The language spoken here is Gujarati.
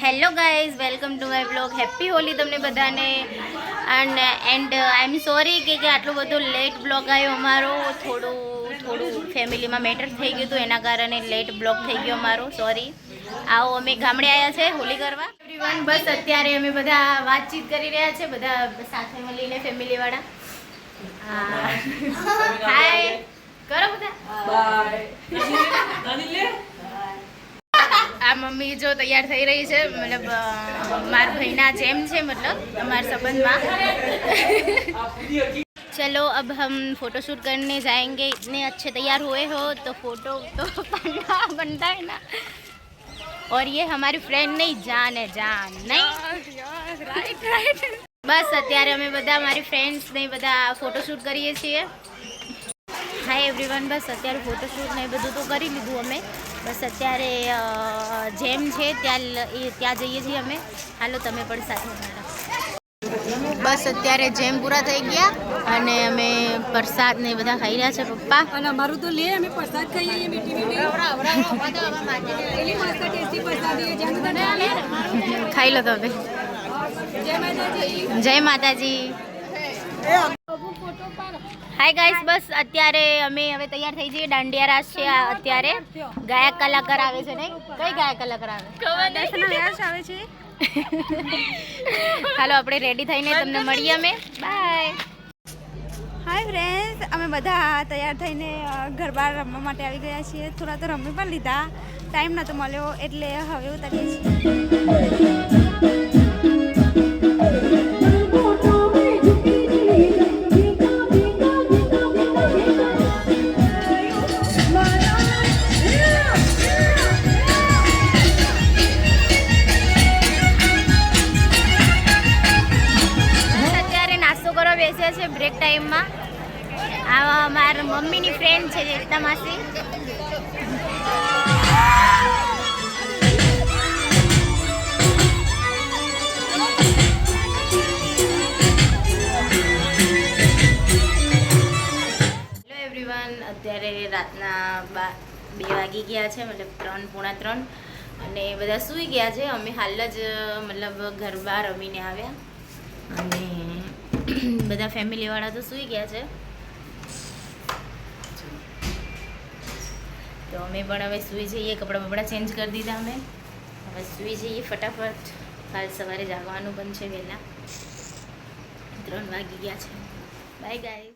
Hello guys, welcome to my blog. Happy Holi તમને બધાને. એન્ડ આઈ એમ સોરી કે આટલું બધું લેટ બ્લોગ આવ્યો અમારો. થોડું ફેમિલીમાં મેટર થઈ ગયું હતું, એના કારણે લેટ બ્લોગ થઈ ગયો અમારો. સોરી. આવો અમે ગામડે આવ્યા છે હોલી કરવા. એવરીવન, બસ અત્યારે અમે બધા વાતચીત કરી રહ્યા છે, બધા સાથે મળીને ફેમિલીવાળા. હાય કરો બધા. બાય. આ મમ્મી જો તૈયાર થઈ રહી છે, મતલબ મારા ભાઈના જેમ છે, मतलब हमारे संबंध में. चलो अब हम फोटोशूट करने जाएंगे. इतने अच्छे तैयार हुए हो तो फोटो तो बनता है ना. और ये हमारी फ्रेंड नहीं, जान है, जान नहीं. राइट. बस અત્યારે અમે બધા મારી ફ્રેન્ડ્સ ને બધા ફોટોશૂટ કરીએ છીએ. હાય એવરીવન, બસ અત્યારે ફોટોશૂટ ને બધું તો કરી લીધું અમે. બસ અત્યારે જેમ છે ત્યાં જઈએ છીએ અમે. હાલો તમે પણ સાથે અમારા. બસ અત્યારે જેમ પૂરા થઈ ગયા અને અમે પ્રસાદ ને બધા ખાઈ રહ્યા છે પપ્પા. અને અમારું તો લે, અમે પ્રસાદ ખાઈએ મીઠી મીઠી ખાઈ લો તમે. જય માતાજી. હાય ગાઈસ, બસ અત્યારે અમે હવે તૈયાર થઈ જઈએ. દાંડિયા રાસ છે અત્યારે. ગાયક કલાકાર આવે છે નહીં? કઈ ગાયક કલાકાર આવે? આવે છે. હાલો આપણે રેડી થઈને તમને મળીએ અમે. બાય. હાય ફ્રેન્ડ્સ, અમે બધા તૈયાર થઈને ગરબા રમવા માટે આવી ગયા છીએ. થોડા તો રમી પણ લીધા, ટાઈમ નહોતો મળ્યો એટલે હવે ઉતારીએ છીએ. બેસ્યા છે બ્રેક ટાઈમમાં. આ મારા મમ્મીની ફ્રેન્ડ છે એકતા માસી. હેલો એવરીવન, અત્યારે રાતના 2 વાગી ગયા છે, મતલબ 3, પોણા 3, અને બધા સૂઈ ગયા છે. અમે હાલ જ મતલબ ગરબા રમીને આવ્યા અને બધા ફેમિલી વાળા તો સૂઈ ગયા છે. તો અમે પણ હવે સૂઈ જઈએ. કપડાં બપડા ચેન્જ કરી દીધા અમે. હવે સૂઈ જઈએ ફટાફટ. કાલ સવારે જાગવાનું પણ છે વહેલા. 3 વાગી ગયા છે. Bye guys.